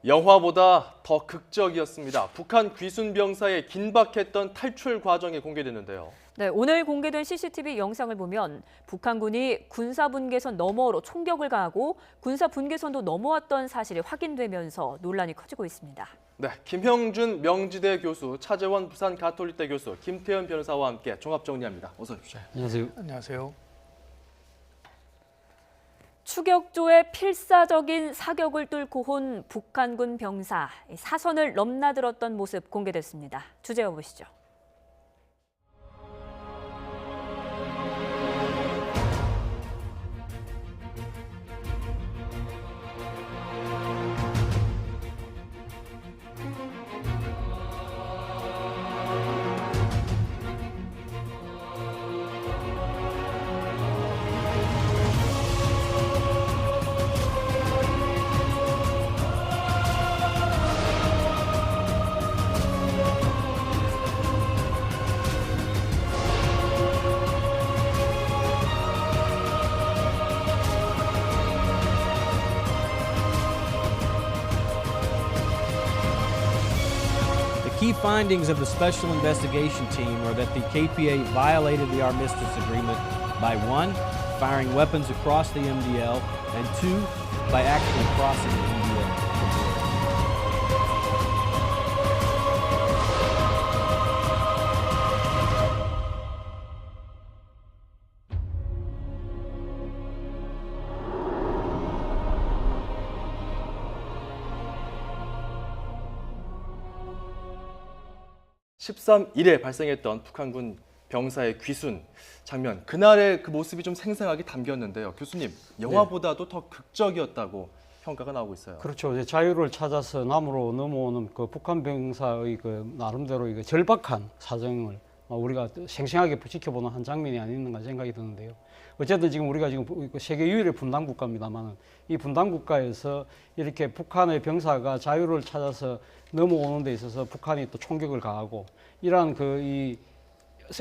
영화보다 더 극적이었습니다. 북한 귀순 병사의 긴박했던 탈출 과정이 공개됐는데요. 네, 오늘 공개된 CCTV 영상을 보면 북한군이 군사분계선 너머로 총격을 가하고 군사분계선도 넘어왔던 사실이 확인되면서 논란이 커지고 있습니다. 네, 김형준 명지대 교수, 차재원 부산 가톨릭대 교수, 김태현 변호사와 함께 종합 정리합니다. 어서 오십시오. 안녕하세요. 안녕하세요. 추격조의 필사적인 사격을 뚫고 온 북한군 병사, 사선을 넘나들었던 모습 공개됐습니다. 주제어 보시죠. The key findings of the Special Investigation Team are that the KPA violated the Armistice Agreement by 1, firing weapons across the MDL, and 2, by actually crossing the MDL. 13일에 발생했던 북한군 병사의 귀순 장면, 그날의 그 모습이 좀 생생하게 담겼는데요. 교수님, 영화보다도 더 극적이었다고 평가가 나오고 있어요. 그렇죠. 이제 자유를 찾아서 남으로 넘어오는 그 북한 병사의 그 나름대로 이거 절박한 사정을 우리가 생생하게 지켜보는 한 장면이 아니었는가 생각이 드는데요. 어쨌든 지금 우리가 지금 세계 유일의 분단 국가입니다만 이 분단 국가에서 이렇게 북한의 병사가 자유를 찾아서 넘어오는 데 있어서 북한이 또 총격을 가하고 이러한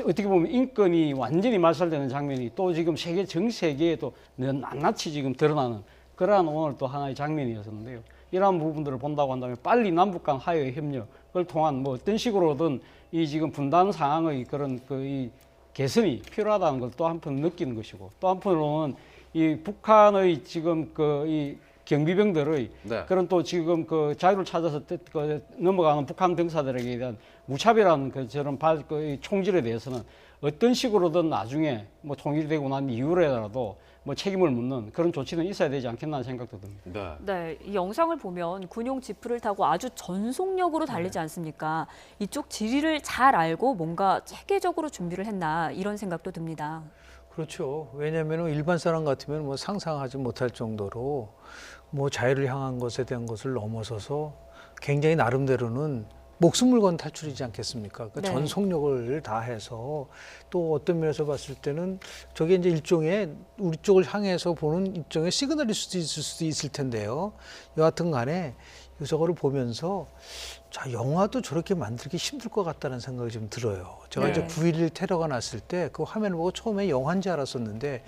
어떻게 보면 인권이 완전히 말살되는 장면이 또 지금 전 세계에도 낱낱이 지금 드러나는 그러한 오늘 또 하나의 장면이었는데요. 이러한 부분들을 본다고 한다면 빨리 남북 간 화해 협력을 통한 뭐 어떤 식으로든 이 지금 분단 상황의 그런 이 개선이 필요하다는 걸 또 한편 느끼는 것이고 또 한편으로는 이 북한의 지금 이 경비병들의 그런 또 지금 자유를 찾아서 넘어가는 북한 병사들에게 대한 무차별한 저런 총질에 대해서는 어떤 식으로든 나중에 뭐 통일되고 난 이후에라도 뭐 책임을 묻는 그런 조치는 있어야 되지 않겠나 생각도 듭니다. 네, 이 영상을 보면 군용 지프를 타고 아주 전속력으로 달리지 않습니까? 이쪽 지리를 잘 알고 뭔가 체계적으로 준비를 했나 이런 생각도 듭니다. 그렇죠. 왜냐하면 일반 사람 같으면 뭐 상상하지 못할 정도로 뭐 자유를 향한 것에 대한 것을 넘어서서 굉장히 나름대로는 목숨을 건 탈출이지 않겠습니까? 그 전속력을 다해서 또 어떤 면에서 봤을 때는 저게 이제 일종의 우리 쪽을 향해서 보는 일종의 시그널일 수도 있을 텐데요. 여하튼 간에 저거를 보면서 자, 영화도 저렇게 만들기 힘들 것 같다는 생각이 좀 들어요. 제가 이제 9.11 테러가 났을 때 그 화면을 보고 처음에 영화인 줄 알았었는데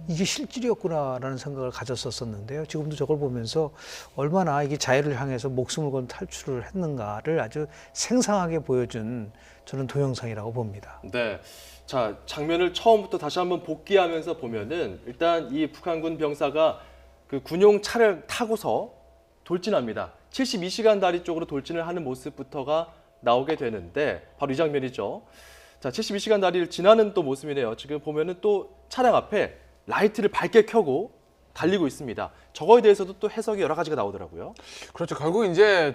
이게 실질이었구나라는 생각을 가졌었는데요. 지금도 저걸 보면서 얼마나 이게 자유를 향해서 목숨을 건 탈출을 했는가를 아주 생생하게 보여준 저는 동영상이라고 봅니다. 네. 자, 장면을 처음부터 다시 한번 복귀하면서 보면은 일단 이 북한군 병사가 그 군용 차를 타고서 돌진합니다. 72시간 다리 쪽으로 돌진을 하는 모습부터가 나오게 되는데 바로 이 장면이죠. 자, 72시간 다리를 지나는 또 모습이네요. 지금 보면은 또 차량 앞에 라이트를 밝게 켜고 달리고 있습니다. 저거에 대해서도 또 해석이 여러 가지가 나오더라고요. 그렇죠. 결국 이제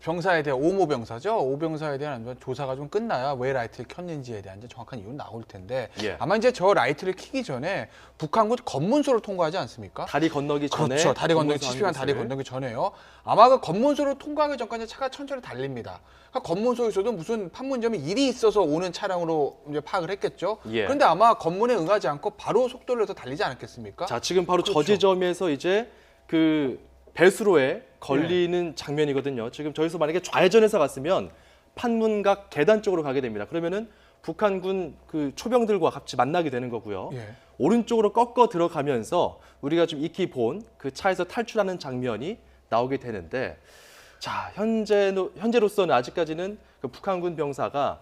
병사에 대한 오모 병사죠. 오 병사에 대한 조사가 좀 끝나야 왜 라이트를 켰는지에 대한 이제 정확한 이유는 나올 텐데 아마 이제 저 라이트를 켜기 전에 북한군 검문소를 통과하지 않습니까? 다리 건너기 전에. 그렇죠. 다리 건너기 70시간 다리 건너기 전에요. 아마 그 검문소를 통과하기 전까지 차가 천천히 달립니다. 그러니까 검문소에서도 무슨 판문점에 일이 있어서 오는 차량으로 이제 파악을 했겠죠. 그런데 아마 검문에 응하지 않고 바로 속도를 내서 달리지 않았겠습니까? 자, 지금 바로 저 지점에서 이제 그 배수로에 걸리는 장면이거든요. 지금 저기서 만약에 좌회전해서 갔으면 판문각 계단 쪽으로 가게 됩니다. 그러면은 북한군 그 초병들과 같이 만나게 되는 거고요. 오른쪽으로 꺾어 들어가면서 우리가 좀 익히 본 그 차에서 탈출하는 장면이 나오게 되는데 자, 현재로서는 아직까지는 그 북한군 병사가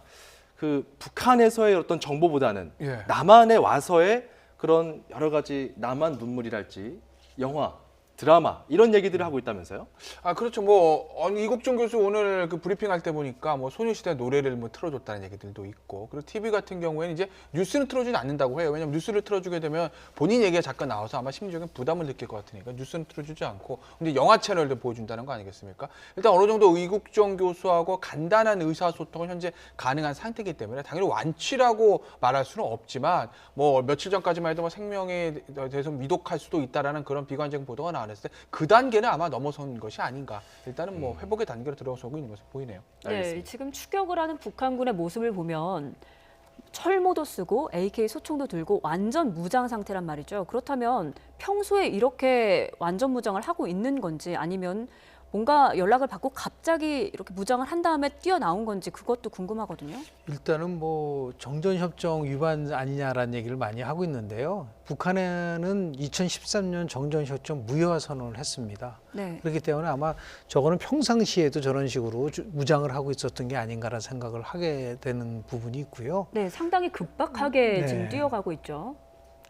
그 북한에서의 어떤 정보보다는 예. 남한에 와서의 그런 여러 가지 남한 눈물이랄지 영화, 드라마 이런 얘기들을 하고 있다면서요? 아, 그렇죠. 뭐 이국종 교수 오늘 그 브리핑 할 때 보니까 뭐 소녀시대 노래를 뭐 틀어줬다는 얘기들도 있고, 그리고 TV 같은 경우에는 이제 뉴스는 틀어주지 않는다고 해요. 왜냐면 뉴스를 틀어주게 되면 본인 얘기가 잠깐 나와서 아마 심리적인 부담을 느낄 것 같으니까 뉴스는 틀어주지 않고, 근데 영화 채널도 보여준다는 거 아니겠습니까? 일단 어느 정도 이국종 교수하고 간단한 의사소통은 현재 가능한 상태이기 때문에 당연히 완치라고 말할 수는 없지만, 뭐 며칠 전까지만 해도 뭐 생명에 대해서 위독할 수도 있다라는 그런 비관적 보도가 나왔을 때 그 단계는 아마 넘어선 것이 아닌가. 일단은 뭐 회복의 단계로 들어서고 있는 것으로 보이네요. 네, 알겠습니다. 지금 추격을 하는 북한군의 모습을 보면 철모도 쓰고 AK 소총도 들고 완전 무장 상태란 말이죠. 그렇다면 평소에 이렇게 완전 무장을 하고 있는 건지, 아니면 뭔가 연락을 받고 갑자기 이렇게 무장을 한 다음에 뛰어나온 건지, 그것도 궁금하거든요. 일단은 뭐 정전협정 위반 아니냐라는 얘기를 많이 하고 있는데요. 북한에는 2013년 정전협정 무효화 선언을 했습니다. 네. 그렇기 때문에 아마 저거는 평상시에도 저런 식으로 무장을 하고 있었던 게 아닌가라는 생각을 하게 되는 부분이 있고요. 네, 상당히 급박하게 네. 지금 뛰어가고 있죠.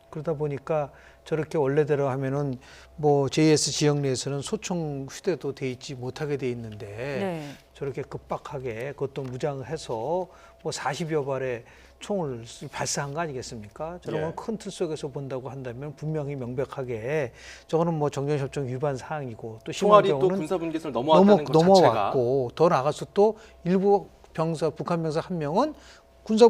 그러다 보니까 저렇게 원래대로 하면은 뭐 JS 지역 내에서는 소총 휴대도 돼 있지 못하게 돼 있는데 네. 저렇게 급박하게 그것도 무장을 해서 뭐 40여 발의 총을 발사한 거 아니겠습니까? 저런 건 예. 큰 틀 속에서 본다고 한다면 분명히 명백하게 저거는 뭐 정전협정 위반 사항이고, 또 심한 총알이 또 경우는 군사분계선을 넘어왔다는 것 자체가 넘어왔고, 더 나가서 또 일부 북한 병사 한 명은 군사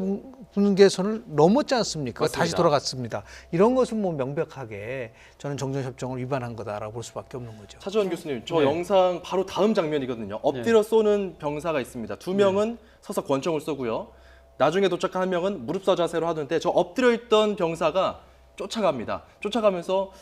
분계선을 넘었지 않습니까? 맞습니다. 다시 돌아갔습니다. 이런 것은 뭐 명백하게 저는 정전협정을 위반한 거다라고 볼 수밖에 없는 거죠. 차주원 교수님, 저 네. 영상 바로 다음 장면이거든요. 엎드려 쏘는 병사가 있습니다. 두 명은 서서 권총을 쏘고요. 나중에 도착한 한 명은 무릎사 자세로 하는데, 저 엎드려 있던 병사가 쫓아갑니다. 쫓아가면서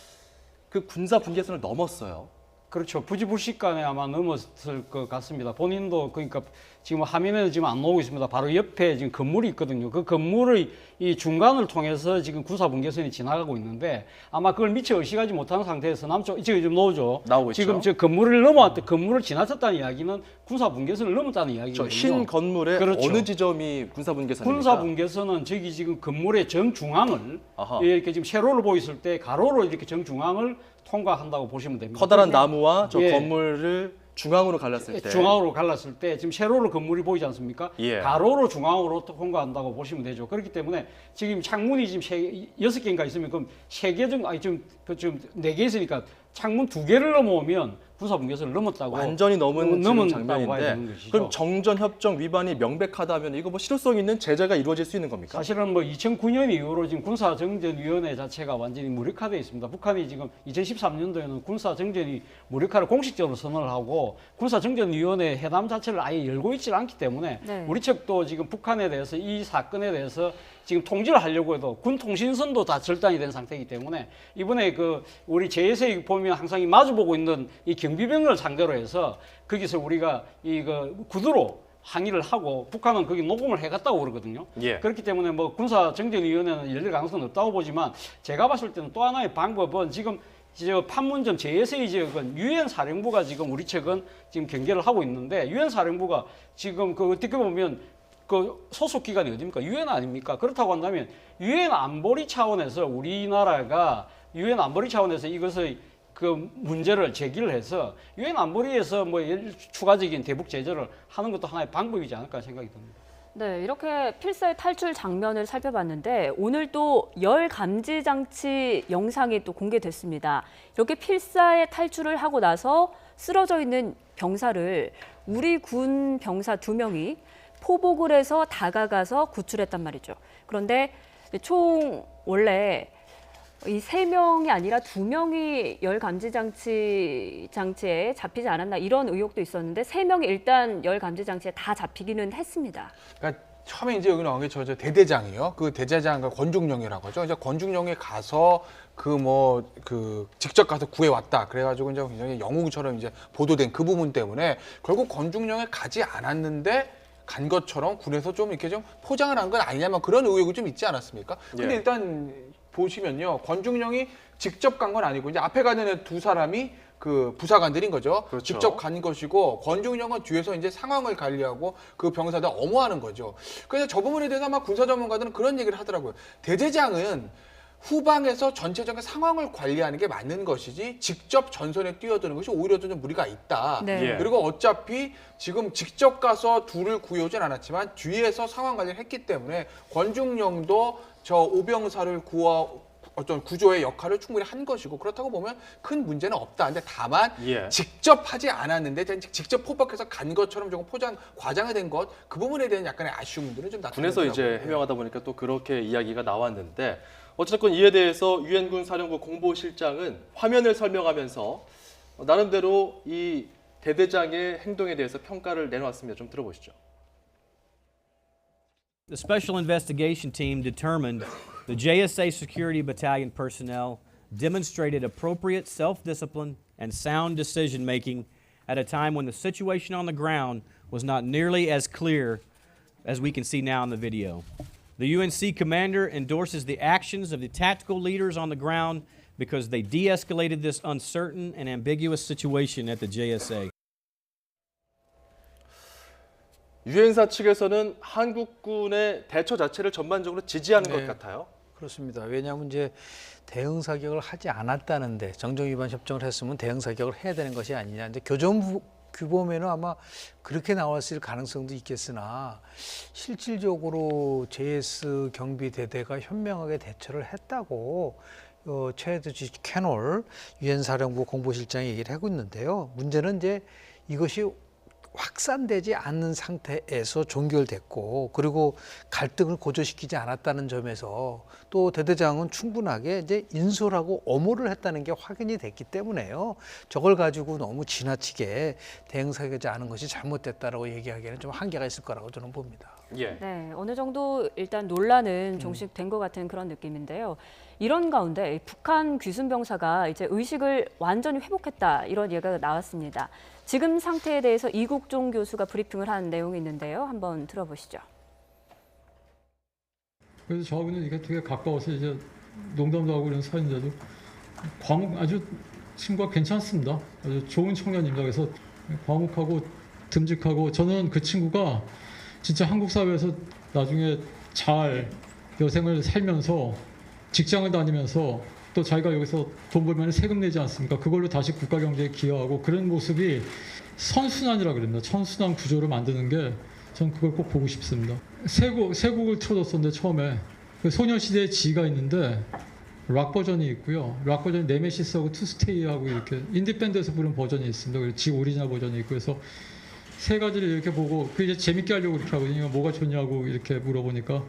그 군사 분계선을 넘었어요. 그렇죠. 부지불식간에 아마 넘었을 것 같습니다. 본인도 그러니까 지금 화면에는 지금 안 나오고 있습니다. 바로 옆에 지금 건물이 있거든요. 그 건물의 이 중간을 통해서 지금 군사분계선이 지나가고 있는데, 아마 그걸 미처 의식하지 못하는 상태에서 남쪽 지금 나오죠. 나오고 있죠. 지금 저 건물을 넘어왔다, 건물을 지나쳤다는 이야기는 군사분계선을 넘었다는 저 이야기거든요. 흰 건물의 그렇죠. 어느 지점이 군사 분계선입니까? 군사분계선은 저기 지금 건물의 정중앙을 아하. 이렇게 지금 세로로 보였을 때 가로로 이렇게 정중앙을 통과한다고 보시면 됩니다. 커다란 나무와 저 예. 건물을 중앙으로 갈랐을 때 중앙으로 갈랐을 때 지금 세로로 건물이 보이지 않습니까? 예. 가로로 중앙으로 통과한다고 보시면 되죠. 그렇기 때문에 지금 창문이 지금 6개인가 있으면 그럼 3개 정도, 아니 지금 4개 있으니까 창문 2개를 넘어오면 군사분계선을 넘었다고. 완전히 넘은 지금 넘었다고 봐야 장면인데, 되는 것이죠. 그럼 정전협정 위반이 명백하다면 이거 뭐 실효성 있는 제재가 이루어질 수 있는 겁니까? 사실은 뭐 2009년 이후로 지금 군사정전위원회 자체가 완전히 무력화되어 있습니다. 북한이 지금 2013년도에는 군사정전이 무력화를 공식적으로 선언을 하고, 군사정전위원회 회담 자체를 아예 열고 있지 않기 때문에 네. 우리 측도 지금 북한에 대해서 이 사건에 대해서 지금 통지를 하려고 해도 군 통신선도 다 절단이 된 상태이기 때문에, 이번에 그 우리 JSA 보면 항상 이 마주보고 있는 이 경비병을 상대로 해서 거기서 우리가 그 구두로 항의를 하고, 북한은 거기 녹음을 해갔다고 그러거든요. 예. 그렇기 때문에 뭐 군사정전위원회는 열릴 가능성은 없다고 보지만, 제가 봤을 때는 또 하나의 방법은 지금 저 판문점 JSA 지역은 유엔 사령부가 지금 우리 측은 지금 경계를 하고 있는데, 유엔 사령부가 지금 그 어떻게 보면 그 소속 기관이 어디입니까? 유엔 아닙니까? 그렇다고 한다면 유엔 안보리 차원에서 우리나라가 유엔 안보리 차원에서 이것의 그 문제를 제기를 해서 유엔 안보리에서 뭐 추가적인 대북 제재를 하는 것도 하나의 방법이지 않을까 생각이 듭니다. 네, 이렇게 필사의 탈출 장면을 살펴봤는데, 오늘 또 열 감지 장치 영상이 또 공개됐습니다. 이렇게 필사의 탈출을 하고 나서 쓰러져 있는 병사를 우리 군 병사 2명이 포복을 해서 다가가서 구출했단 말이죠. 그런데 총 원래 이 3명이 아니라 2명이 열 감지 장치에 잡히지 않았나, 이런 의혹도 있었는데 3명이 일단 열 감지 장치에 다 잡히기는 했습니다. 그러니까 처음에 이제 여기 나온 게 저 대대장이요. 그 대대장과 권중령이라고 하죠. 이제 권중령이 가서 직접 가서 구해왔다. 그래가지고 이제 굉장히 영웅처럼 이제 보도된 그 부분 때문에 결국 권중령에 가지 않았는데 간 것처럼 군에서 좀 이렇게 좀 포장을 한 건 아니냐면 그런 의혹이 좀 있지 않았습니까? 근데 예. 일단 보시면요, 권중령이 직접 간 건 아니고 이제 앞에 가는 두 사람이 그 부사관들인 거죠. 그렇죠. 직접 간 것이고 권중령은 뒤에서 이제 상황을 관리하고 그 병사들 엄호하는 거죠. 그래서 저 부분에 대해서 아마 군사 전문가들은 그런 얘기를 하더라고요. 대대장은 후방에서 전체적인 상황을 관리하는 게 맞는 것이지 직접 전선에 뛰어드는 것이 오히려 좀 무리가 있다. 네. 예. 그리고 어차피 지금 직접 가서 둘을 구해오진 않았지만 뒤에서 상황 관리를 했기 때문에 권중령도 저 오병사를 어떤 구조의 역할을 충분히 한 것이고 그렇다고 보면 큰 문제는 없다. 근데 다만 예. 직접 하지 않았는데 직접 포박해서 간 것처럼 조금 과장이 된 것 그 부분에 대한 약간의 아쉬움들은 좀 나타나더라고요. 군에서 이제 해명하다 보니까 또 그렇게 이야기가 나왔는데 어쨌든 이에 대해서 유엔군 사령부 공보실장은 화면을 설명하면서 나름대로 이 대대장의 행동에 대해서 평가를 내놓았습니다. 좀 들어보시죠. The Special Investigation Team determined the JSA Security Battalion personnel demonstrated appropriate self-discipline and sound decision-making at a time when the situation on the ground was not nearly as clear as we can see now in the video. The UNC commander endorses the actions of the tactical leaders on the ground because they de-escalated this uncertain and ambiguous situation at the JSA. 유엔사 측에서는 한국군의 대처 자체를 전반적으로 지지하는 것 같아요. 그렇습니다. 왜냐하면 이제 대응 사격을 하지 않았다는데 정정 위반 협정을 했으면 대응 사격을 해야 되는 것이 아니냐. 이제 교전 규범에는 아마 그렇게 나왔을 가능성도 있겠으나 실질적으로 JS 경비대대가 현명하게 대처를 했다고 최드 G. 캐놀 유엔 사령부 공보실장이 얘기를 하고 있는데요. 문제는 이제 이것이 확산되지 않는 상태에서 종결됐고 그리고 갈등을 고조시키지 않았다는 점에서 또 대대장은 충분하게 이제 인솔하고 엄호를 했다는 게 확인이 됐기 때문에요. 저걸 가지고 너무 지나치게 대응사격하지 않은 것이 잘못됐다라고 얘기하기에는 좀 한계가 있을 거라고 저는 봅니다. 예. 네, 어느 정도 일단 논란은 종식된 것 같은 그런 느낌인데요. 이런 가운데 북한 귀순병사가 이제 의식을 완전히 회복했다 이런 얘기가 나왔습니다. 지금 상태에 대해서 이국종 교수가 브리핑을 한 내용이 있는데요. 한번 들어보시죠. 그래서 저하고는 이게 되게 가까워서 이제 농담도 하고 이런 사이인데도 아주 친구가 괜찮습니다. 아주 좋은 청년입니다. 그래서 과묵하고 듬직하고 저는 그 친구가 진짜 한국 사회에서 나중에 잘 여생을 살면서 직장을 다니면서 또 자기가 여기서 돈 벌면 세금 내지 않습니까? 그걸로 다시 국가 경제에 기여하고 그런 모습이 선순환이라 그럽니다. 선순환 구조를 만드는 게 전 그걸 꼭 보고 싶습니다. 세 곡을 틀어줬었는데 처음에 그 소녀시대의 지가 있는데 락 버전이 있고요. 락 버전이 네메시스하고 투스테이하고 이렇게 인디밴드에서 부른 버전이 있습니다. 그리고 지 오리지널 버전이 있고 그래서 세 가지를 이렇게 보고 그 이제 재밌게 하려고 이렇게 하거든요. 뭐가 좋냐고 이렇게 물어보니까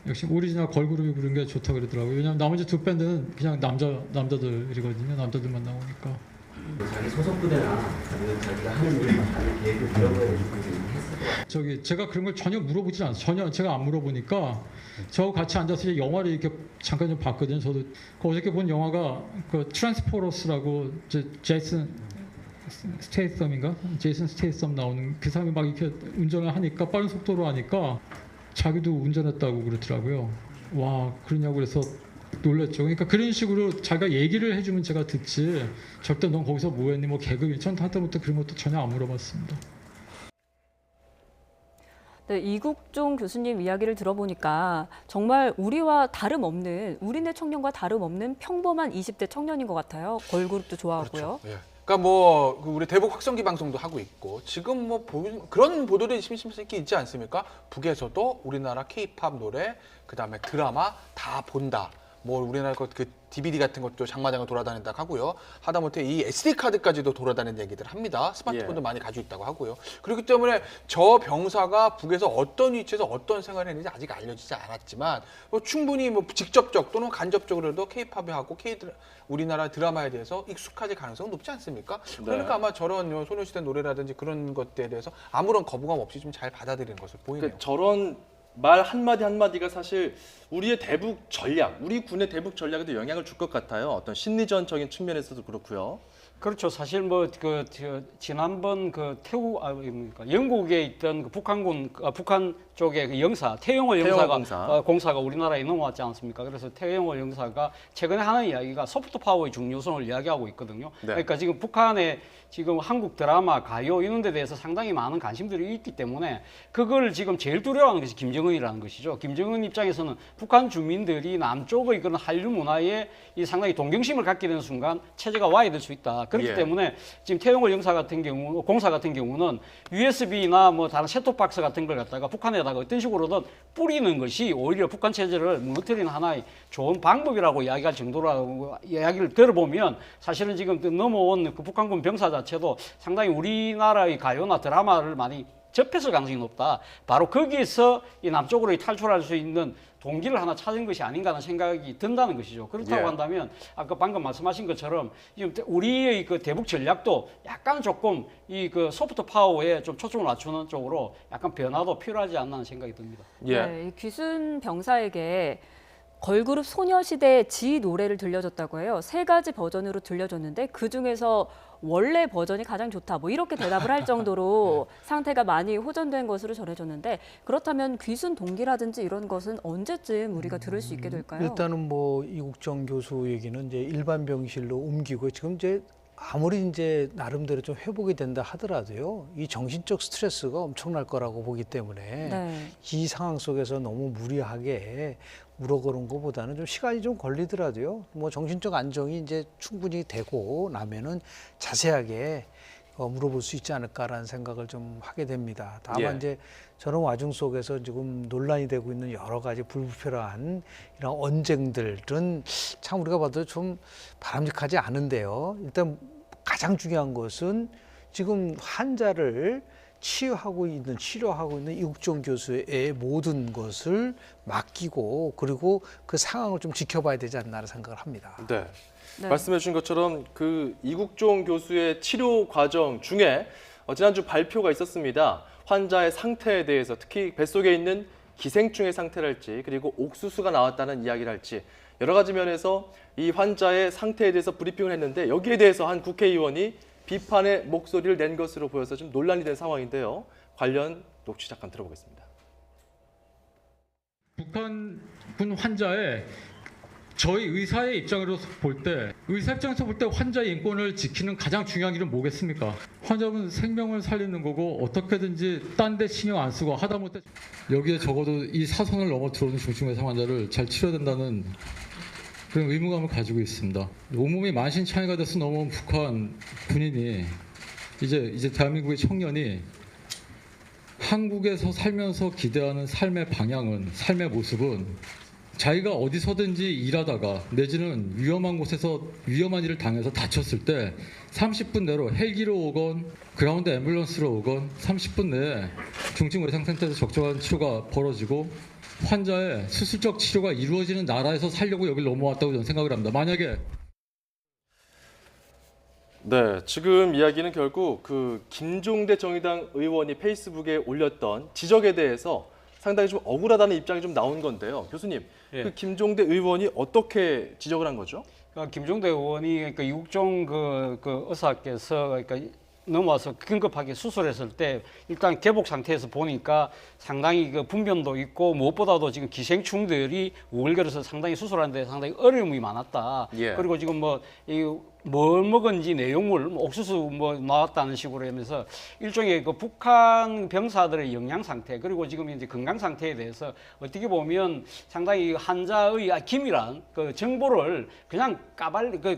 역시 오리지널 걸그룹이 부른 게 좋다 그러더라고요. 왜냐하면 나머지 두 밴드는 그냥 남자들이거든요. 남자들만 나오니까. 자기 소속 부대나 아니면 자기가 하는 일, 하는 계획을 이런 거에 했을 것 같아요. 제가 그런 걸 전혀 물어보지 않아요. 전혀 제가 안 물어보니까 저 같이 앉아서 이제 영화를 이렇게 잠깐 좀 봤거든요. 저도 그 어저께 본 영화가 그 트랜스포러스라고 제이슨 스테이썸 나오는 그 사람이 막 이렇게 운전을 하니까 빠른 속도로 하니까 자기도 운전했다고 그러더라고요. 와 그러냐고 그래서 놀랐죠. 그러니까 그런 식으로 자기가 얘기를 해주면 제가 듣지 절대 넌 거기서 뭐했니 뭐 개그니 전 하다못해 그런 것도 전혀 안 물어봤습니다. 네, 이국종 교수님 이야기를 들어보니까 정말 우리와 다름없는 우리네 청년과 다름없는 평범한 20대 청년인 것 같아요. 걸그룹도 좋아하고요. 그렇죠. 예. 그러니까 뭐 우리 대북 확성기 방송도 하고 있고 지금 뭐 그런 보도들이 심심찮게 있지 않습니까? 북에서도 우리나라 K-팝 노래 그다음에 드라마 다 본다. 뭐 우리나라 그 DVD 같은 것도 장마당을 돌아다닌다 하고요. 하다못해 이 SD 카드까지도 돌아다니는 얘기들 합니다. 스마트폰도 많이 가지고 있다고 하고요. 그렇기 때문에 저 병사가 북에서 어떤 위치에서 어떤 생활을 했는지 아직 알려지지 않았지만 뭐 충분히 뭐 직접적 또는 간접적으로도 K-팝하고 우리나라 드라마에 대해서 익숙하질 가능성은 높지 않습니까? 그러니까 아마 저런 소녀시대 노래라든지 그런 것들에 대해서 아무런 거부감 없이 좀 잘 받아들이는 것을 보이네요. 그러니까 저런 말 한마디 한마디가 사실 우리의 대북 전략, 우리 군의 대북 전략에도 영향을 줄 것 같아요. 어떤 심리전적인 측면에서도 그렇고요. 그렇죠. 사실 뭐 지난번 그 영국에 있던 그 북한 쪽에 그 영사 태영호 영사가 공사. 공사가 우리나라에 넘어왔지 않습니까? 그래서 태영호 영사가 최근에 하는 이야기가 소프트 파워의 중요성을 이야기하고 있거든요. 네. 그러니까 지금 북한에 지금 한국 드라마, 가요 이런 데 대해서 상당히 많은 관심들이 있기 때문에 그걸 지금 제일 두려워하는 것이 김정은이라는 것이죠. 김정은 입장에서는 북한 주민들이 남쪽의 그런 한류 문화에 이 상당히 동경심을 갖게 되는 순간 체제가 와야 될 수 있다. 그렇기 예. 때문에 지금 태영호 영사 같은 경우, 공사 같은 경우는 USB나 뭐 다른 셋톱박스 같은 걸 갖다가 북한에다가 어떤 식으로든 뿌리는 것이 오히려 북한 체제를 무너뜨리는 하나의 좋은 방법이라고 이야기할 정도라고 이야기를 들어보면 사실은 지금 넘어온 그 북한군 병사 자체도 상당히 우리나라의 가요나 드라마를 많이 접했을 가능성이 높다. 바로 거기에서 이 남쪽으로 탈출할 수 있는 동기를 하나 찾은 것이 아닌가 하는 생각이 든다는 것이죠. 그렇다고 예. 한다면 아까 방금 말씀하신 것처럼 지금 우리의 그 대북 전략도 약간 조금 이 그 소프트 파워에 좀 초점을 맞추는 쪽으로 약간 변화도 필요하지 않나 하는 생각이 듭니다. 예. 네, 이 귀순 병사에게 걸그룹 소녀시대의 지 노래를 들려줬다고 해요. 3가지 버전으로 들려줬는데 그중에서 원래 버전이 가장 좋다. 뭐 이렇게 대답을 할 정도로 상태가 많이 호전된 것으로 전해졌는데 그렇다면 귀순 동기라든지 이런 것은 언제쯤 우리가 들을 수 있게 될까요? 일단은 뭐 이국정 교수 얘기는 이제 일반 병실로 옮기고 지금 이제 아무리 이제 나름대로 좀 회복이 된다 하더라도요, 이 정신적 스트레스가 엄청날 거라고 보기 때문에 네. 이 상황 속에서 너무 무리하게 물어보는 것보다는 좀 시간이 좀 걸리더라도요, 뭐 정신적 안정이 이제 충분히 되고 나면은 자세하게 물어볼 수 있지 않을까라는 생각을 좀 하게 됩니다. 다만 예. 이제 저런 와중 속에서 지금 논란이 되고 있는 여러 가지 불필요한 이런 언쟁들은 참 우리가 봐도 좀 바람직하지 않은데요. 일단 가장 중요한 것은 지금 환자를 치료하고 있는 이국정 교수의 모든 것을 맡기고 그리고 그 상황을 좀 지켜봐야 되지 않나라는 생각을 합니다. 네. 네. 말씀해 주신 것처럼 그 이국종 교수의 치료 과정 중에 지난주 발표가 있었습니다. 환자의 상태에 대해서 특히 뱃속에 있는 기생충의 상태랄지 그리고 옥수수가 나왔다는 이야기를 할지 여러 가지 면에서 이 환자의 상태에 대해서 브리핑을 했는데 여기에 대해서 한 국회의원이 비판의 목소리를 낸 것으로 보여서 좀 논란이 된 상황인데요. 관련 녹취 잠깐 들어보겠습니다. 북한군 환자의 저희 의사의 입장으로 볼 때, 의사 입장에서 볼 때 환자의 인권을 지키는 가장 중요한 길은 뭐겠습니까? 환자분 생명을 살리는 거고 어떻게든지 딴 데 신경 안 쓰고 하다못해 여기에 적어도 이 사선을 넘어 들어오는 중증외상 환자를 잘 치료해야 된다는 그런 의무감을 가지고 있습니다. 온몸이 만신창이가 돼서 넘어온 북한 군인이 이제 대한민국의 청년이 한국에서 살면서 기대하는 삶의 방향은, 삶의 모습은 자기가 어디서든지 일하다가 내지는 위험한 곳에서 위험한 일을 당해서 다쳤을 때 30분 내로 헬기로 오건 그라운드 앰뷸런스로 오건 30분 내에 중증외상센터에서 적절한 치료가 벌어지고 환자의 수술적 치료가 이루어지는 나라에서 살려고 여기를 넘어왔다고 저는 생각을 합니다. 만약에 네, 지금 이야기는 결국 그 김종대 정의당 의원이 페이스북에 올렸던 지적에 대해서 상당히 좀 억울하다는 입장이 좀 나온 건데요. 교수님, 예. 그 김종대 의원이 어떻게 지적을 한 거죠? 그러니까 김종대 의원이 그러니까 이국종 그 의사께서 그러니까 넘어와서 긴급하게 수술했을 때 일단 개복 상태에서 보니까 상당히 그 분변도 있고 무엇보다도 지금 기생충들이 우글거려서 상당히 수술하는데 상당히 어려움이 많았다. 예. 그리고 지금 뭘 먹은지 내용물, 옥수수 뭐 나왔다는 식으로 하면서 일종의 그 북한 병사들의 영양 상태 그리고 지금 이제 건강 상태에 대해서 어떻게 보면 상당히 환자의 기밀한 그 정보를 그냥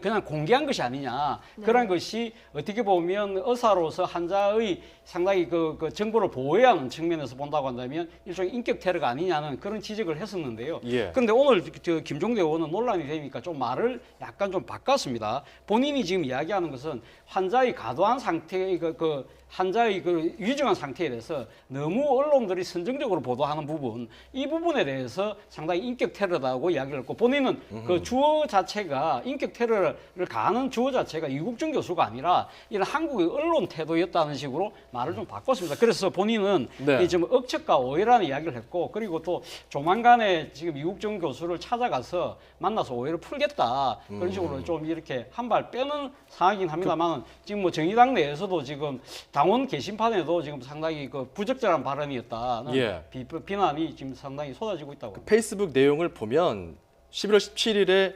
그냥 공개한 것이 아니냐. 그런 것이 어떻게 보면 의사로서 환자의 상당히 그 정보를 보호해야 하는 측면에서 본다고 한다면 일종의 인격 테러가 아니냐는 그런 지적을 했었는데요. 예. 그런데 오늘 김종대 의원은 논란이 되니까 좀 말을 약간 좀 바꿨습니다. 본인이 지금 이야기하는 것은 환자의 과도한 상태, 환자의 위중한 상태에 대해서 너무 언론들이 선정적으로 보도하는 부분, 이 부분에 대해서 상당히 인격 테러다고 이야기를 했고 본인은 그 주어 자체가 인격 테러를 가하는 주어 자체가 이국정 교수가 아니라 이런 한국의 언론 태도였다는 식으로 말을 좀 바꿨습니다. 그래서 본인은 네. 이 좀 억측과 오해라는 이야기를 했고 그리고 또 조만간에 지금 이국정 교수를 찾아가서 만나서 오해를 풀겠다 그런 식으로 좀 이렇게 한 발 빼는 상황이긴 합니다만 지금 뭐 정의당 내에서도 지금 당원 게시판에도 지금 상당히 그 부적절한 발언이었다는 예. 비난이 지금 상당히 쏟아지고 있다고. 페이스북 내용을 보면 11월 17일에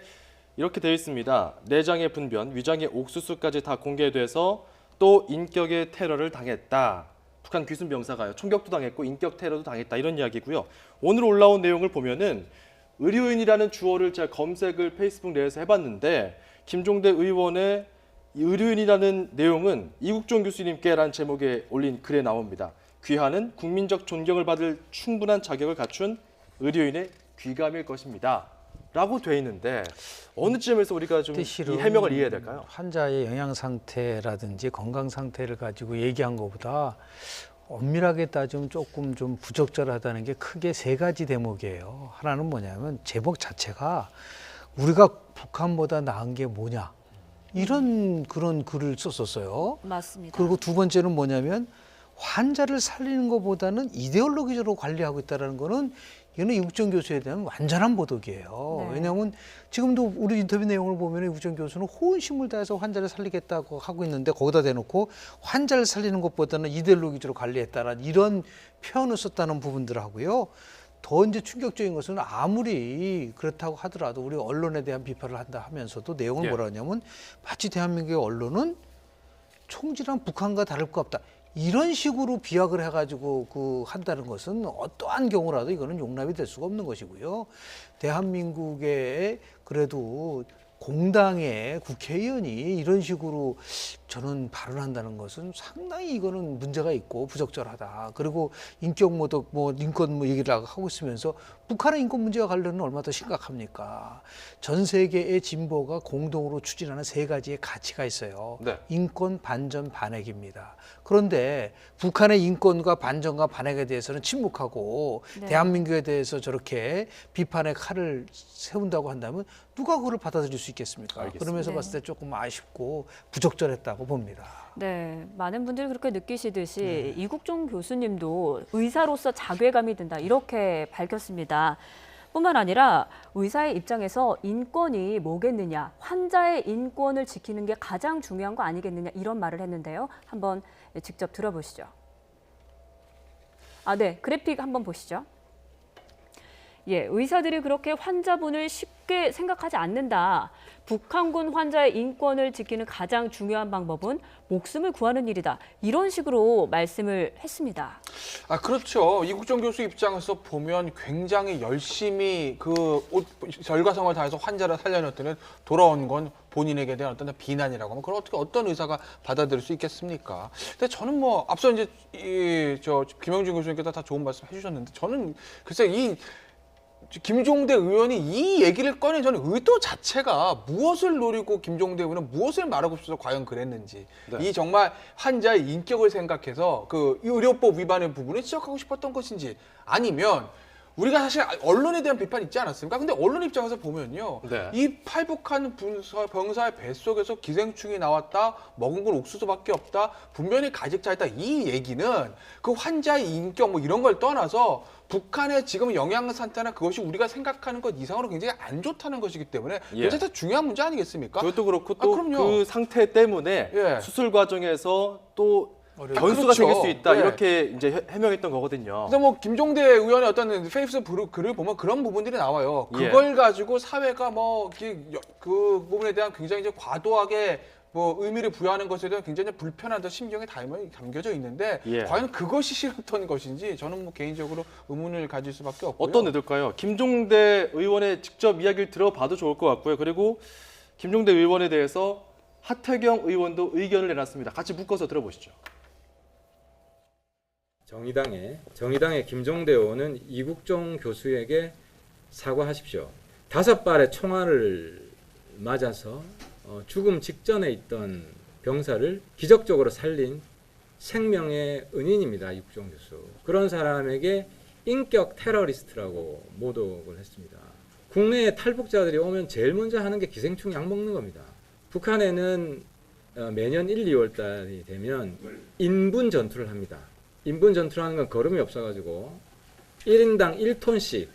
이렇게 되어 있습니다. 내장의 분변, 위장의 옥수수까지 다 공개돼서 또 인격의 테러를 당했다. 북한 귀순 병사가요. 총격도 당했고 인격 테러도 당했다. 이런 이야기고요. 오늘 올라온 내용을 보면은 의료인이라는 주어를 제가 검색을 페이스북 내에서 해봤는데 김종대 의원의 이 의료인이라는 내용은 이국종 교수님께라는 제목에 올린 글에 나옵니다. 귀하는 국민적 존경을 받을 충분한 자격을 갖춘 의료인의 귀감일 것입니다. 라고 돼 있는데 어느 지점에서 우리가 좀 이 실은 해명을 이해해야 될까요? 환자의 영양 상태라든지 건강 상태를 가지고 얘기한 것보다 엄밀하게 따지면 조금 좀 부적절하다는 게 크게 세 가지 대목이에요. 하나는 뭐냐면 제목 자체가 우리가 북한보다 나은 게 뭐냐 이런 그런 글을 썼었어요. 맞습니다. 그리고 두 번째는 뭐냐면 환자를 살리는 것보다는 이데올로기적으로 관리하고 있다는 거는 이거는 이국정 교수에 대한 완전한 모독이에요. 네. 왜냐하면 지금도 우리 인터뷰 내용을 보면 이국정 교수는 호언심을 다해서 환자를 살리겠다고 하고 있는데 거기다 대놓고 환자를 살리는 것보다는 이데올로기적으로 관리했다는 이런 표현을 썼다는 부분들 하고요. 더 이제 충격적인 것은 아무리 그렇다고 하더라도 우리 언론에 대한 비판을 한다 하면서도 내용을 뭐라 하냐면 마치 대한민국의 언론은 총질한 북한과 다를 거 없다. 이런 식으로 비약을 해가지고 한다는 것은 어떠한 경우라도 이거는 용납이 될 수가 없는 것이고요. 대한민국의 그래도 공당의 국회의원이 이런 식으로 저는 발언한다는 것은 상당히 이거는 문제가 있고 부적절하다. 그리고 인격 모독, 인권 얘기를 하고 있으면서 북한의 인권 문제와 관련은 얼마나 더 심각합니까? 전 세계의 진보가 공동으로 추진하는 세 가지의 가치가 있어요. 네. 인권, 반전, 반핵입니다. 그런데 북한의 인권과 반전과 반핵에 대해서는 침묵하고 네. 대한민국에 대해서 저렇게 비판의 칼을 세운다고 한다면 누가 그걸 받아들일 수 있겠습니까? 알겠습니다. 그러면서 네. 봤을 때 조금 아쉽고 부적절했다고 봅니다. 네, 많은 분들이 그렇게 느끼시듯이 이국종 교수님도 의사로서 자괴감이 든다 이렇게 밝혔습니다. 뿐만 아니라 의사의 입장에서 인권이 뭐겠느냐, 환자의 인권을 지키는 게 가장 중요한 거 아니겠느냐 이런 말을 했는데요. 한번 직접 들어보시죠. 네, 그래픽 한번 보시죠. 예, 의사들이 그렇게 환자분을 쉽게 생각하지 않는다. 북한군 환자의 인권을 지키는 가장 중요한 방법은 목숨을 구하는 일이다. 이런 식으로 말씀을 했습니다. 그렇죠. 이국정 교수 입장에서 보면 굉장히 열심히 절가성을 다해서 환자를 살려냈더니 돌아온 건 본인에게 대한 어떤 비난이라고 하면 그걸 어떤 의사가 받아들일 수 있겠습니까? 근데 저는 앞서 이제 김영준 교수님께서 다 좋은 말씀 해주셨는데 저는 글쎄 김종대 의원이 이 얘기를 꺼낸 저는 의도 자체가 무엇을 노리고 김종대 의원은 무엇을 말하고 싶어서 과연 그랬는지 이 정말 환자의 인격을 생각해서 의료법 위반의 부분을 지적하고 싶었던 것인지 아니면 우리가 사실 언론에 대한 비판이 있지 않았습니까? 근데 언론 입장에서 보면요. 이 팔북한 병사의 뱃속에서 기생충이 나왔다. 먹은 건 옥수수밖에 없다. 분명히 가직 차있다. 이 얘기는 그 환자의 인격 이런 걸 떠나서 북한의 지금 영양 상태나 그것이 우리가 생각하는 것 이상으로 굉장히 안 좋다는 것이기 때문에 굉장히 더 중요한 문제 아니겠습니까? 그것도 그렇고 또 그럼요. 그 상태 때문에 수술 과정에서 또 변수가 그렇죠. 생길 수 있다. 네. 이렇게 이제 해명했던 거거든요. 그래서 김종대 의원의 어떤 페이스북 글을 보면 그런 부분들이 나와요. 그걸 가지고 사회가 그 부분에 대한 굉장히 이제 과도하게 의미를 부여하는 것에 대한 굉장히 불편한 심경이 담겨져 있는데 과연 그것이 싫었던 것인지 저는 개인적으로 의문을 가질 수밖에 없고요. 어떤 의도일까요? 김종대 의원의 직접 이야기를 들어봐도 좋을 것 같고요. 그리고 김종대 의원에 대해서 하태경 의원도 의견을 내놨습니다. 같이 묶어서 들어보시죠. 정의당의 김종대 의원은 이국종 교수에게 사과하십시오. 5발의 총알을 맞아서 죽음 직전에 있던 병사를 기적적으로 살린 생명의 은인입니다. 이국종 교수. 그런 사람에게 인격 테러리스트라고 모독을 했습니다. 국내에 탈북자들이 오면 제일 먼저 하는 게 기생충 약 먹는 겁니다. 북한에는 매년 1, 2월 달이 되면 인분 전투를 합니다. 인분 전투라는 건 거름이 없어가지고 1인당 1톤씩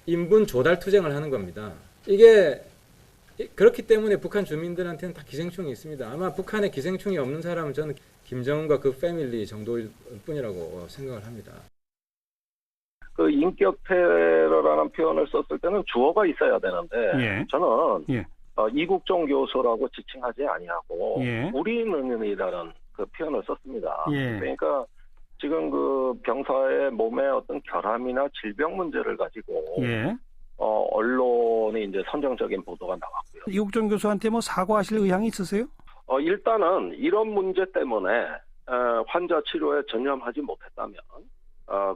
인분 조달 투쟁을 하는 겁니다. 이게 그렇기 때문에 북한 주민들한테는 다 기생충이 있습니다. 아마 북한에 기생충이 없는 사람은 저는 김정은과 그 패밀리 정도일 뿐이라고 생각을 합니다. 그 인격 테러라는 표현을 썼을 때는 주어가 있어야 되는데 예. 저는 예. 이국종 교수라고 지칭하지 아니하고 예. 우리는이라는 그 표현을 썼습니다. 예. 그러니까 지금 그 병사의 몸의 어떤 결함이나 질병 문제를 가지고 예. 언론에 이제 선정적인 보도가 나왔고요. 이국종 교수한테 뭐 사과하실 의향이 있으세요? 일단은 이런 문제 때문에 환자 치료에 전념하지 못했다면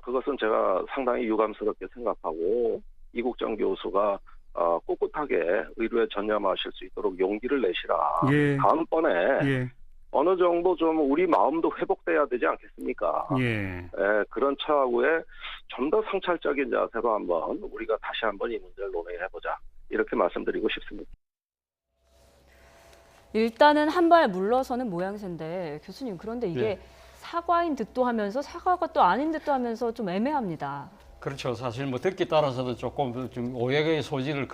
그것은 제가 상당히 유감스럽게 생각하고 이국종 교수가 꿋꿋하게 의료에 전념하실 수 있도록 용기를 내시라. 예. 다음번에 예. 어느 정도 좀 우리 마음도 회복돼야 되지 않겠습니까? 예. 그런 차후에 좀 더 성찰적인 자세로 한번 우리가 다시 한번 이 문제를 논의해보자. 이렇게 말씀드리고 싶습니다. 일단은 한 발 물러서는 모양새인데 교수님 그런데 이게 네. 사과인 듯도 하면서 사과가 또 아닌 듯도 하면서 좀 애매합니다. 그렇죠. 사실 뭐 듣기 따라서도 조금 좀 오해의 소지를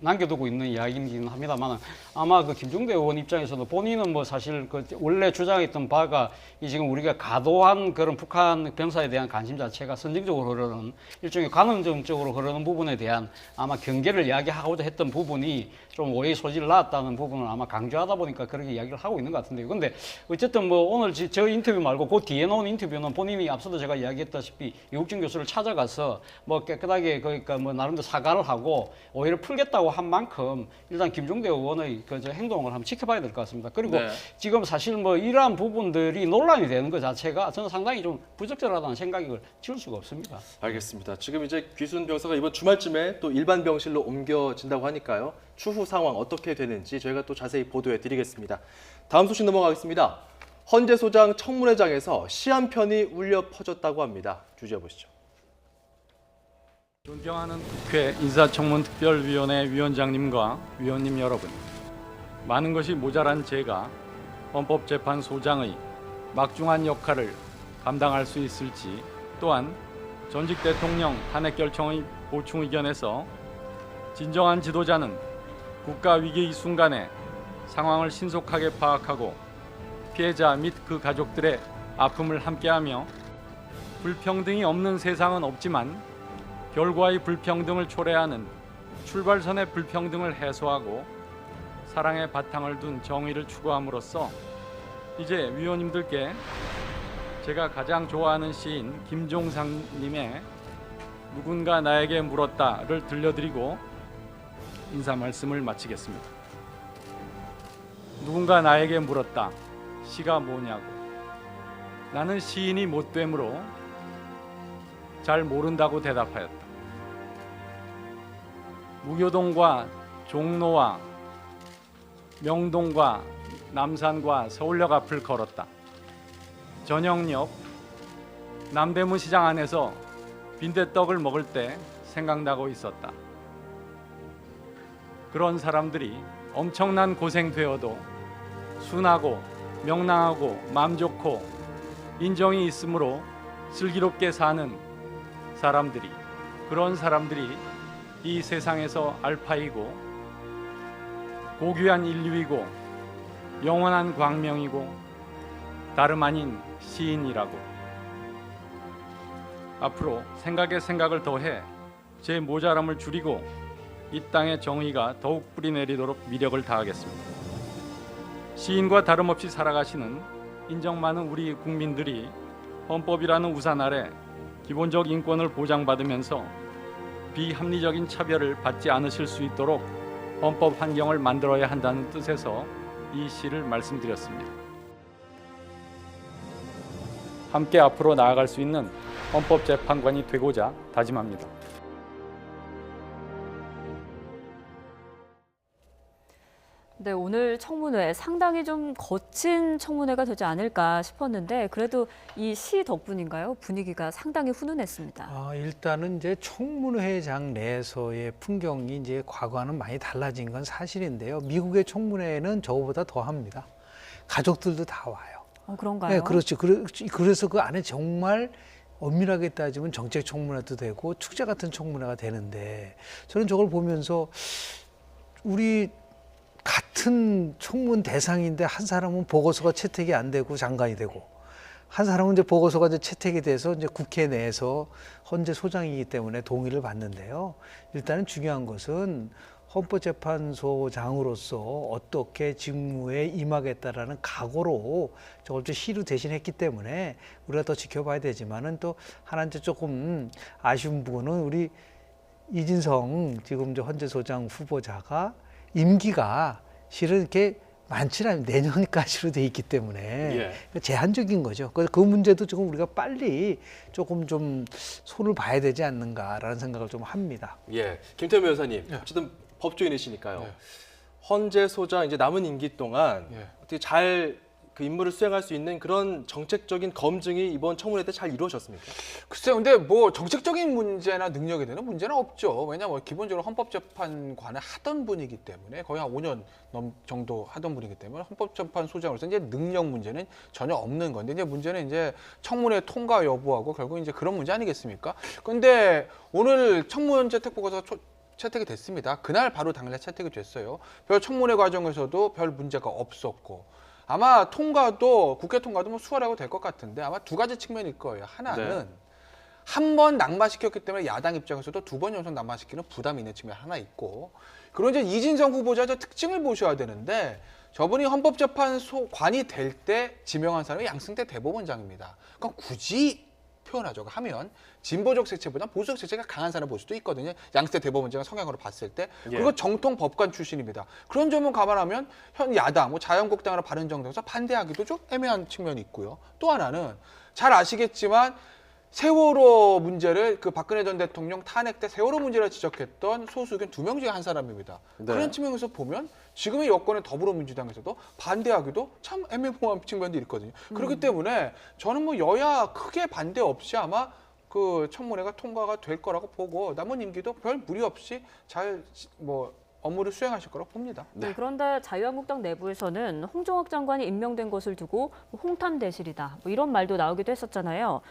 남겨두고 있는 이야기이긴 합니다만 아마 그 김종대 의원 입장에서도 본인은 뭐 사실 그 원래 주장했던 바가 이 지금 우리가 과도한 그런 북한 병사에 대한 관심 자체가 선정적으로 흐르는 일종의 관음정적으로 흐르는 부분에 대한 아마 경계를 이야기하고자 했던 부분이 좀 오해의 소지를 낳았다는 부분을 아마 강조하다 보니까 그렇게 이야기를 하고 있는 것 같은데요. 근데 어쨌든 뭐 오늘 저 인터뷰 말고 그 뒤에 나온 인터뷰는 본인이 앞서도 제가 이야기했다시피 이국종 교수를 찾아가서 뭐 깨끗하게 그러니까 뭐 나름대로 사과를 하고 오해를 풀겠다고 한 만큼 일단 김종대 의원의 그 행동을 한번 지켜봐야 될 것 같습니다. 그리고 네. 지금 사실 뭐 이러한 부분들이 논란이 되는 것 자체가 저는 상당히 좀 부적절하다는 생각을 지울 수가 없습니다. 알겠습니다. 지금 이제 귀순 병사가 이번 주말쯤에 또 일반 병실로 옮겨진다고 하니까요. 추후 상황 어떻게 되는지 저희가 또 자세히 보도해 드리겠습니다. 다음 소식 넘어가겠습니다. 헌재 소장 청문회장에서 시 한 편이 울려 퍼졌다고 합니다. 주제 보시죠. 존경하는 국회 인사청문특별위원회 위원장님과 위원님 여러분, 많은 것이 모자란 제가 헌법재판소장의 막중한 역할을 감당할 수 있을지, 또한 전직 대통령 탄핵 결정의 보충 의견에서 진정한 지도자는 국가 위기의 순간에 상황을 신속하게 파악하고 피해자 및 그 가족들의 아픔을 함께하며 불평등이 없는 세상은 없지만 결과의 불평등을 초래하는 출발선의 불평등을 해소하고 사랑의 바탕을 둔 정의를 추구함으로써 이제 위원님들께 제가 가장 좋아하는 시인 김종상님의 누군가 나에게 물었다를 들려드리고 인사 말씀을 마치겠습니다. 누군가 나에게 물었다. 시가 뭐냐고. 나는 시인이 못되므로 잘 모른다고 대답하였다. 무교동과 종로와 명동과 남산과 서울역 앞을 걸었다. 저녁역 남대문 시장 안에서 빈대떡을 먹을 때 생각나고 있었다. 그런 사람들이 엄청난 고생되어도 순하고 명랑하고 마음 좋고 인정이 있으므로 슬기롭게 사는 사람들이, 그런 사람들이 이 세상에서 알파이고 고귀한 인류이고 영원한 광명이고 다름 아닌 시인이라고. 앞으로 생각에 생각을 더해 제 모자람을 줄이고 이 땅의 정의가 더욱 뿌리내리도록 미력을 다하겠습니다. 시인과 다름없이 살아가시는 인정 많은 우리 국민들이 헌법이라는 우산 아래 기본적 인권을 보장받으면서 비합리적인 차별을 받지 않으실 수 있도록 헌법 환경을 만들어야 한다는 뜻에서 이 시를 말씀드렸습니다. 함께 앞으로 나아갈 수 있는 헌법재판관이 되고자 다짐합니다. 네, 오늘 청문회 상당히 좀 거친 청문회가 되지 않을까 싶었는데 그래도 이 시 덕분인가요? 분위기가 상당히 훈훈했습니다. 일단은 이제 청문회장 내에서의 풍경이 이제 과거와는 많이 달라진 건 사실인데요. 미국의 청문회는 저거보다 더 합니다. 가족들도 다 와요. 그런가요? 네, 그렇죠. 그래서 그 안에 정말 엄밀하게 따지면 정책 청문회도 되고 축제 같은 청문회가 되는데 저는 저걸 보면서 우리 같은 청문 대상인데 한 사람은 보고서가 채택이 안 되고 장관이 되고 한 사람은 이제 보고서가 이제 채택이 돼서 이제 국회 내에서 헌재 소장이기 때문에 동의를 받는데요. 일단은 중요한 것은 헌법재판소장으로서 어떻게 직무에 임하겠다라는 각오로 저걸 좀 시로 대신했기 때문에 우리가 더 지켜봐야 되지만은 또 하나 이제 조금 아쉬운 부분은 우리 이진성 지금 저 헌재소장 후보자가 임기가 실은 이렇게 많지 않아요. 내년까지로 돼 있기 때문에 제한적인 거죠. 그래서 그 문제도 지금 우리가 빨리 조금 좀 손을 봐야 되지 않는가라는 생각을 좀 합니다. 예, 김태현 변호사님, 어쨌든 법조인이시니까요. 헌재소장 이제 남은 임기 동안 어떻게 잘 그 임무를 수행할 수 있는 그런 정책적인 검증이 이번 청문회 때 잘 이루어졌습니까? 글쎄요, 근데 뭐 정책적인 문제나 능력에 대한 문제는 없죠. 왜냐하면 기본적으로 헌법재판관을 하던 분이기 때문에 거의 한 5년 정도 하던 분이기 때문에 헌법재판소장으로서 이제 능력 문제는 전혀 없는 건데 이제 문제는 이제 청문회 통과 여부하고 결국 이제 그런 문제 아니겠습니까? 근데 오늘 청문 채택 보고서 채택이 됐습니다. 그날 바로 당일에 채택이 됐어요. 별 청문회 과정에서도 별 문제가 없었고. 아마 통과도 국회 통과도 뭐 수월하고 될 것 같은데 아마 두 가지 측면일 거예요. 하나는 한 번 낙마시켰기 때문에 야당 입장에서도 두 번 연속 낙마시키는 부담이 있는 측면 하나 있고 그리고 이제 이진성 후보자 저 특징을 보셔야 되는데 저분이 헌법재판소관이 될 때 지명한 사람이 양승태 대법원장입니다. 그럼 굳이 표현하자고 하면 진보적 색채보다 보수적 색채가 강한 사람을 볼 수도 있거든요. 양승태 대법원장의 성향으로 봤을 때. 그리고 정통 법관 출신입니다. 그런 점을 감안하면 현 야당, 뭐 자유한국당이나 바른정당에서 반대하기도 좀 애매한 측면이 있고요. 또 하나는 잘 아시겠지만 세월호 문제를 그 박근혜 전 대통령 탄핵 때 세월호 문제를 지적했던 소수 의견 2명 중에 한 사람입니다. 그런 측면에서 보면 지금의 여권의 더불어민주당에서도 반대하기도 참 애매모호한 측면도 있거든요. 그렇기 때문에 저는 뭐 여야 크게 반대 없이 아마 그 청문회가 통과가 될 거라고 보고 남은 임기도 별 무리 없이 잘 뭐 업무를 수행하실 거라고 봅니다. 네, 그런데 자유한국당 내부에서는 홍정학 장관이 임명된 것을 두고 홍탄 대실이다 뭐 이런 말도 나오기도 했었잖아요.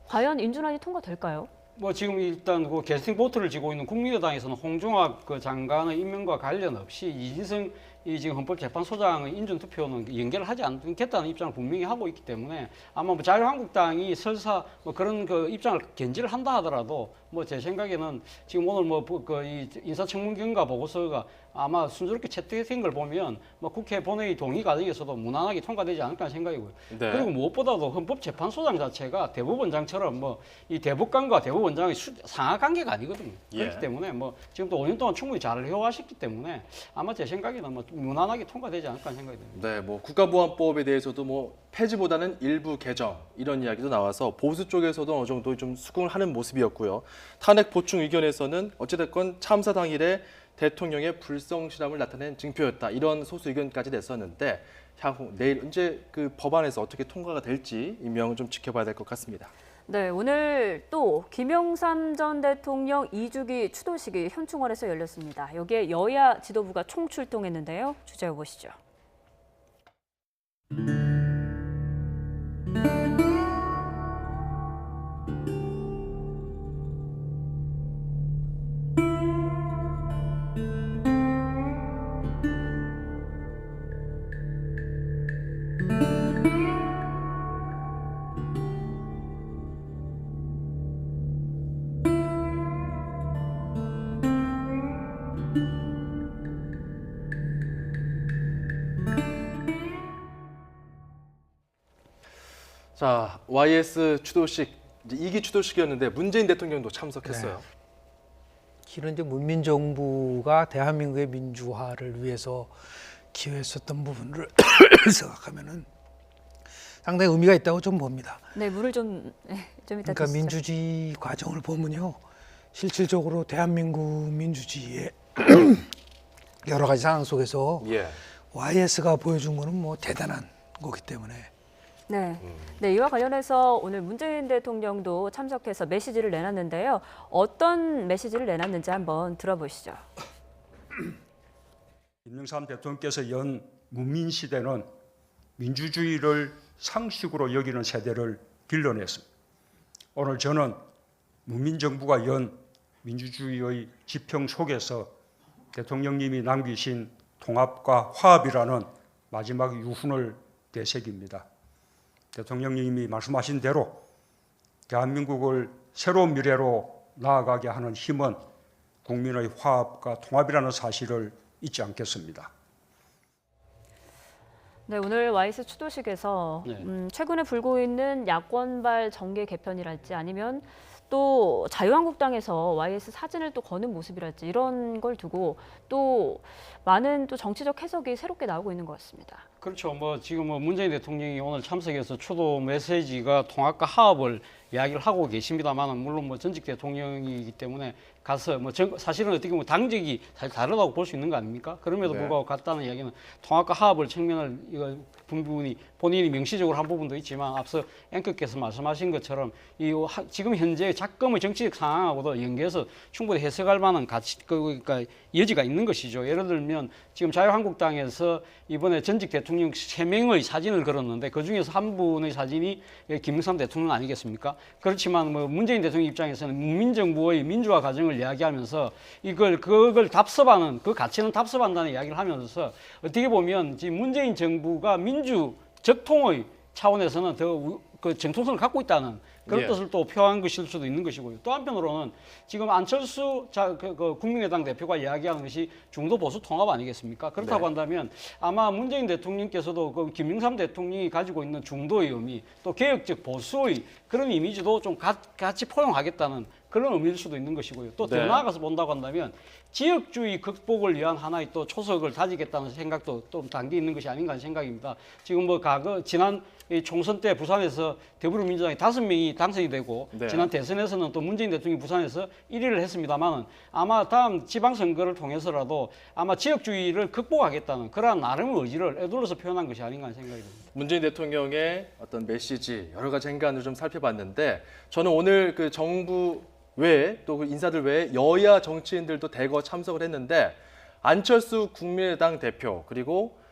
과연 인준안이 통과될까요? 뭐 지금 일단 그 캐스팅 보트를 쥐고 있는 국민의당에서는 홍종학 그 장관의 임명과 관련 없이 이진성 이 지금 헌법재판소장의 인준 투표는 연결을 하지 않겠다는 입장을 분명히 하고 있기 때문에 아마 뭐 자유한국당이 설사 뭐 그런 그 입장을 견지를 한다 하더라도 뭐 제 생각에는 지금 오늘 뭐 그 이 인사청문 경과 보고서가 아마 순조롭게 채택된 걸 보면 뭐 국회 본회의 동의 과정에서도 무난하게 통과되지 않을까 생각이고요. 그리고 무엇보다도 헌법재판소장 자체가 대법원장처럼 뭐 이 대법관과 대법원장의 상하 관계가 아니거든요. 그렇기 때문에 뭐 지금도 5년 동안 충분히 잘 해오셨기 때문에 아마 제 생각에는 뭐 무난하게 통과되지 않을까 생각이 듭니다. 네, 뭐 국가보안법에 대해서도 뭐 폐지보다는 일부 개정 이런 이야기도 나와서 보수 쪽에서도 어느 정도 좀 수긍을 하는 모습이었고요. 탄핵 보충 의견에서는 어찌됐건 참사 당일에 대통령의 불성실함을 나타낸 징표였다 이런 소수 의견까지 냈었는데 향후 내일 이제 그 법안에서 어떻게 통과가 될지 임명은 좀 지켜봐야 될 것 같습니다. 네, 오늘 또 김영삼 전 대통령 2주기 추도식이 현충원에서 열렸습니다. 여기에 여야 지도부가 총출동했는데요. 주제해 보시죠. 자, YS 추도식 이제 2기 추도식이었는데 문재인 대통령도 참석했어요. 실은 이제 문민정부가 대한민국의 민주화를 위해서 기여했었던 부분을 생각하면은 상당히 의미가 있다고 좀 봅니다. 네, 물을 좀 이따 그러니까 드시죠. 민주주의 과정을 보면요, 실질적으로 대한민국 민주주의의 여러 가지 상황 속에서 YS가 보여준 거는 뭐 대단한 거기 때문에. 네. 네, 이와 관련해서 오늘 문재인 대통령도 참석해서 메시지를 내놨는데요. 어떤 메시지를 내놨는지 한번 들어보시죠. 김영삼 대통령께서 연 문민시대는 민주주의를 상식으로 여기는 세대를 길러냈습니다. 오늘 저는 문민정부가 연 민주주의의 지평 속에서 대통령님이 남기신 통합과 화합이라는 마지막 유훈을 되새깁니다. 대통령님이 말씀하신 대로 대한민국을 새로운 미래로 나아가게 하는 힘은 국민의 화합과 통합이라는 사실을 잊지 않겠습니다. 네, 오늘 YS 추도식에서 최근에 불고 있는 야권발 정계 개편이랄지 아니면 또 자유한국당에서 YS 사진을 또 거는 모습이랄지 이런 걸 두고 또 많은 또 정치적 해석이 새롭게 나오고 있는 것 같습니다. 그렇죠. 뭐 지금 뭐 문재인 대통령이 오늘 참석해서 추도 메시지가 통합과 화합을 이야기를 하고 계십니다만, 물론 뭐 전직 대통령이기 때문에 가서 뭐 사실은 어떻게 보면 당직이 사실 다르다고 볼 수 있는 거 아닙니까? 그럼에도 불구하고 갔다는 이야기는 통합과 화합을 측면을 이거 분분히 본인이 명시적으로 한 부분도 있지만, 앞서 앵커께서 말씀하신 것처럼 지금 현재 작금의 정치적 상황하고도 연계해서 충분히 해석할 만한 그러니까 여지가 있는 것이죠. 예를 들면 지금 자유한국당에서 이번에 전직 대통령 3명의 사진을 걸었는데 그 중에서 한 분의 사진이 김영삼 대통령 아니겠습니까? 그렇지만 뭐 문재인 대통령 입장에서는 문민정부의 민주화 과정을 이야기하면서 그걸 답습하는, 그 가치는 답습한다는 이야기를 하면서 어떻게 보면 지금 문재인 정부가 민주 적통의 차원에서는 더 그 정통성을 갖고 있다는 그런 뜻을 또 표한 것일 수도 있는 것이고요. 또 한편으로는 지금 안철수 국민의당 대표가 이야기하는 것이 중도 보수 통합 아니겠습니까? 그렇다고 한다면 아마 문재인 대통령께서도 그 김영삼 대통령이 가지고 있는 중도의 의미, 또 개혁적 보수의 그런 이미지도 좀 같이 포용하겠다는 그런 의미일 수도 있는 것이고요. 또 더 나아가서 본다고 한다면 지역주의 극복을 위한 하나의 또 초석을 다지겠다는 생각도 또 담겨 있는 것이 아닌가 하는 생각입니다. 지금 뭐 지난 총선 때 부산에서 더불어민주당이 5명이 당선이 되고 지난 대선에서는 또 문재인 대통령이 부산에서 1위를 했습니다만, 아마 다음 지방선거를 통해서라도 아마 지역주의를 극복하겠다는 그러한 나름의 의지를 애둘러서 표현한 것이 아닌가 하는 생각이 듭니다. 문재인 대통령의 어떤 메시지 여러 가지 행간을 좀 살펴봤는데, 저는 오늘 그 정부 외에 또 그 인사들 외에 여야 정치인들도 대거 참석을 했는데, 안철수 국민의당 대표 그리고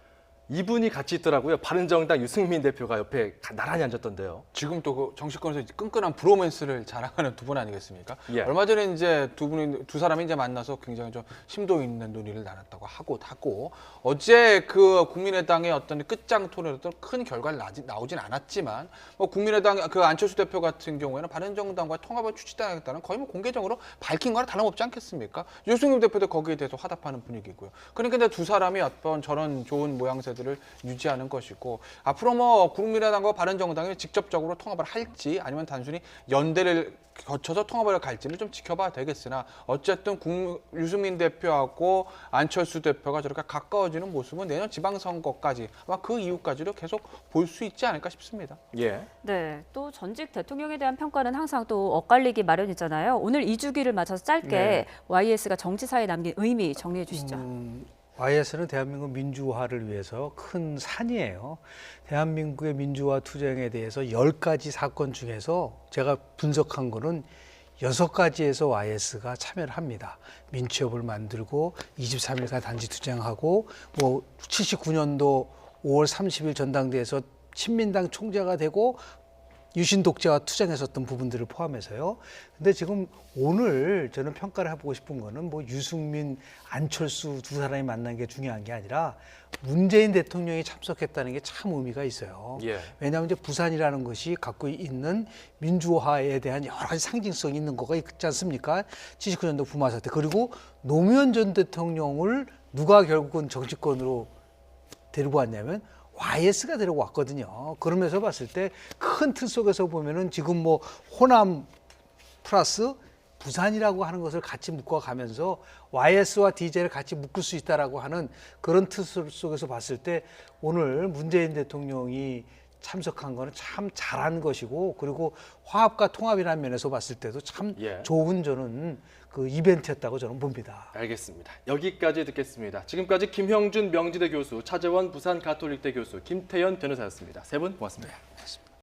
이분이 같이 있더라고요. 바른정당 유승민 대표가 옆에 나란히 앉았던데요. 지금 또 그 정치권에서 끈끈한 브로맨스를 자랑하는 두 분 아니겠습니까? 얼마 전에 이제 두 사람이 이제 만나서 굉장히 좀 심도 있는 논의를 나눴다고 하고 어제 그 국민의당의 어떤 끝장 토론에 어떤 큰 결과를 나오진 않았지만, 뭐 국민의당 그 안철수 대표 같은 경우에는 바른정당과 통합을 추진하겠다는 거의 뭐 공개적으로 밝힌 거랑 다름없지 않겠습니까? 유승민 대표도 거기에 대해서 화답하는 분위기고요. 그러니까 이제 두 사람이 어떤 저런 좋은 모양새들을 유지하는 것이고, 앞으로 뭐 국민의당과 바른정당이 직접적으로 통합을 할지 아니면 단순히 연대를 거쳐서 통합을 갈지는 좀 지켜봐야 되겠으나, 어쨌든 유승민 대표하고 안철수 대표가 저렇게 가까워지는 모습은 내년 지방선거까지 아마 그 이후까지도 계속 볼 수 있지 않을까 싶습니다. 네, 또 전직 대통령에 대한 평가는 항상 또 엇갈리기 마련이잖아요. 오늘 2주기를 맞춰서 짧게 YS가 정치사에 남긴 의미 정리해 주시죠. YS는 대한민국 민주화를 위해서 큰 산이에요. 대한민국의 민주화 투쟁에 대해서 10가지 사건 중에서 제가 분석한 거는 6가지에서 YS가 참여를 합니다. 민취협을 만들고 23일간 단지 투쟁하고, 뭐 79년도 5월 30일 전당대회에서 친민당 총재가 되고 유신 독재와 투쟁했었던 부분들을 포함해서요. 근데 지금 오늘 저는 평가를 해보고 싶은 거는 뭐 유승민, 안철수 두 사람이 만난 게 중요한 게 아니라 문재인 대통령이 참석했다는 게 참 의미가 있어요. 왜냐하면 이제 부산이라는 것이 갖고 있는 민주화에 대한 여러 가지 상징성이 있는 거가 있지 않습니까? 79년도 부마 사태, 그리고 노무현 전 대통령을 누가 결국은 정치권으로 데리고 왔냐면 YS가 데리고 왔거든요. 그러면서 봤을 때 큰 틀 속에서 보면은 지금 뭐 호남 플러스 부산이라고 하는 것을 같이 묶어가면서 YS와 DJ를 같이 묶을 수 있다라고 하는 그런 틀 속에서 봤을 때 오늘 문재인 대통령이 참석한 거는 참 잘한 것이고, 그리고 화합과 통합이라는 면에서 봤을 때도 참 좋은 저는 그 이벤트였다고 저는 봅니다. 알겠습니다. 여기까지 듣겠습니다. 지금까지 김형준 명지대 교수, 차재원 부산가톨릭대 교수, 김태현 변호사였습니다. 세 분 고맙습니다.